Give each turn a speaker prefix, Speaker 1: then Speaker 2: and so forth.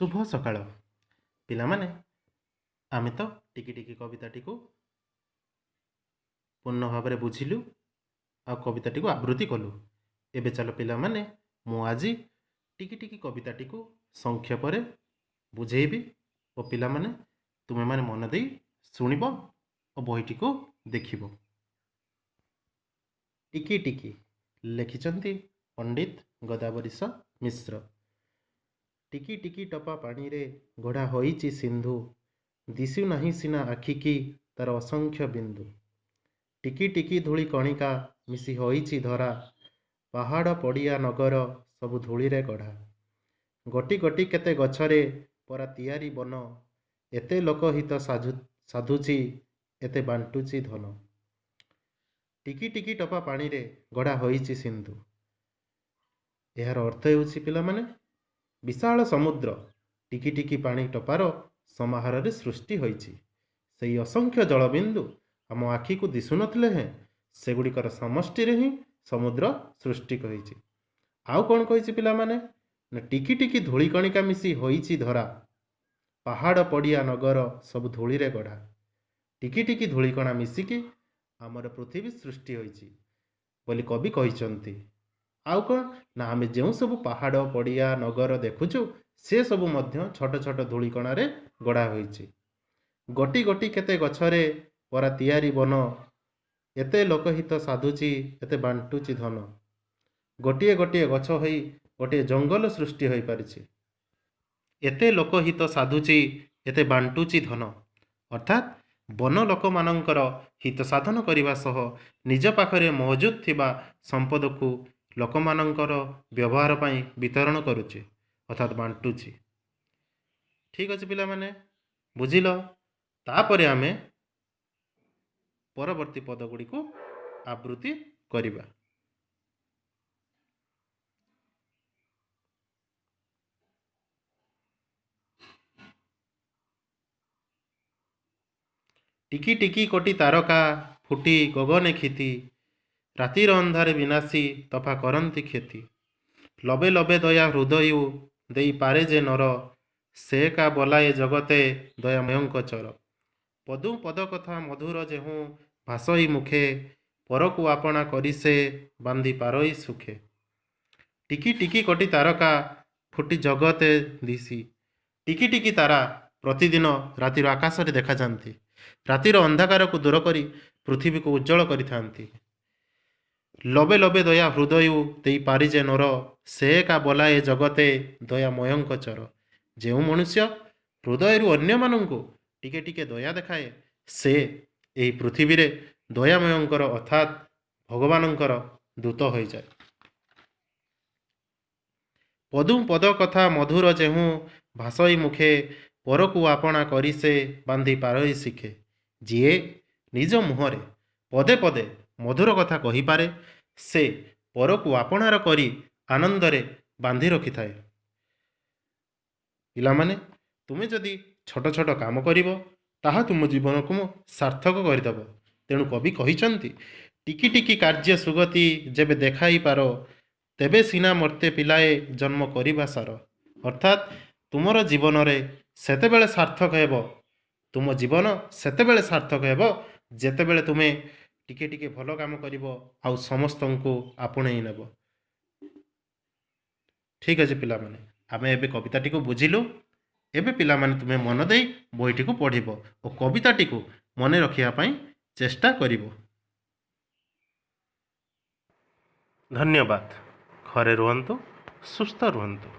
Speaker 1: शुभ सकाळ पिलामाने आमे तो टिकी टिकी कविताटी को पूर्ण भाव में बुझिलु आ कविताटी को आवृत्ति कलु। एबे चलो पिलामाने मु आज टिकी टिकी कविताटी को संक्षेप में बुझेबी और पिलामाने तुमे माने मन दे शुणिब और बहीटी को देखिब। टिकी टिकी लिखिचंती पंडित गोदावरीश मिश्र। टिकी टिकी टपा पानी रे गढ़ा होईची सिंधु, दिशु नहीं सिना आखिकी तार असंख्य बिंदु। टिकी टिकी धूଳି कणिका मिसी होईची धरा, पहाड़ पड़िया नगर सबु धूଳି रे गढ़ा। गोटी गोटी केते गछरे परा तियारी बन, एते लोकहित साधुची एते बांटुची धन। टिकी टिकी टपा पानी रे गढ़ा होईची सिंधु। यार अर्थ हेउची पिलामाने विशाल समुद्र टिकी टिकी पानी टपार समाहार रे सृष्टि होईची। सेई असंख्य जलबिंदु आम आखि को दिशु नथिले हैं सेगुड़िकर समष्टि रे ही समुद्र सृष्टि कहिची। आउ कौन कहिची पिलामाने ना टिकी टिकी धूଳି कणिका मिसी होईची धरा, पहाड़ पड़िया नगर सब धूଳି रे गढ़ा। टिकी टिकी धूଳି कणा मिसिकी आमर पृथ्वी सृष्टि होईची बोली कवि कहिचंती। आउ कौन ना आमे जो सब पहाड़ पड़िया नगर देखुचु से सब मध्य छोट छोट धूଳି कणारे गढ़ा होईची। गोटी गोटी केते गछरे परा तियारी बन, एते लोकहित साधुची एते बांटुची धन। गोटिए गोटिए गछ होई गोटिए जंगल सृष्टि होई पारिछि। एते लोकहित साधुची एते बांटुची धन अर्थात वन लोक मानकर हित साधन करने सह निज पाखरे मौजूद थिबा संपद को लोक मानकर व्यवहार पाई वितरण करुचे अर्थात बांटुची। ठीक अच्छे पिला माने बुझिल। तापरे आमे परवर्ती पद गुड़ी को आवृत्ति करिबा। टिकी टिकी कोटी तारका फुटी गगने खिति, रातिर अंधारे विनाशी तफा करंती खेती। लबे लबे दया हृदय देई पारे जे नर, से का बोलाए जगते दया मयंक चर। पदु पद कथा मधुर जेहू भासई मुखे, परकु आपना करी से बांधी पारई सुखे। टिकी टिकी कोटी तारका फुटी जगते दिसी। टिकी टिकी तारा प्रतिदिन रातिर आकाश रे देखा जाती। रातिर अंधकार को दूर करी पृथ्वी को उज्जवल करिथांती। लबे लबे दया हृदय देई पारि जे नर, से का बोलाए जगते दया मयंक चर। जो मनुष्य हृदय अन्य मानू टिके टिके दया देखाए से यही पृथ्वी रे दयामयंकर अर्थात भगवानंकर दूत हो जाए। पदु पद कथा मधुर जेहू भासई मुखे, परकु आपना करी से बांधी पारई शिखे। जीए निज मुहरे पदे पदे मधुर कथा कही पारे से परकु आपणार करी आनंदरे बांधी रखि थाए। पिलामाने तुमे जदि छोट छोट काम करिवो ताहा तुम जीवन को सार्थक करदेव। तेणु कवि कहिचंती टिकी टिकी कार्य सुगति जेबे देखाई पारो, तेबे सिना मर्ते पिलाए जन्म करिबा सार। अर्थात तुमर जीवन रे सेतेबेले सार्थक हेबो, तुम जीवन सेतेबेले सार्थक हेबो जेतेबेले तुमे टिके टिके भल काम करिवो आउ समस्तंको आपणेई नेबो। ठीक अछि पिला माने आमे एबे कविताटी को बुझिलु। एबे पिला माने तुमे मन देई बहीटी को पढ़िबो और कविताटी को मने रखिया पई चेष्टा करिवो। धन्यवाद। घरे रुहंतु, सुस्थ रुहंतु।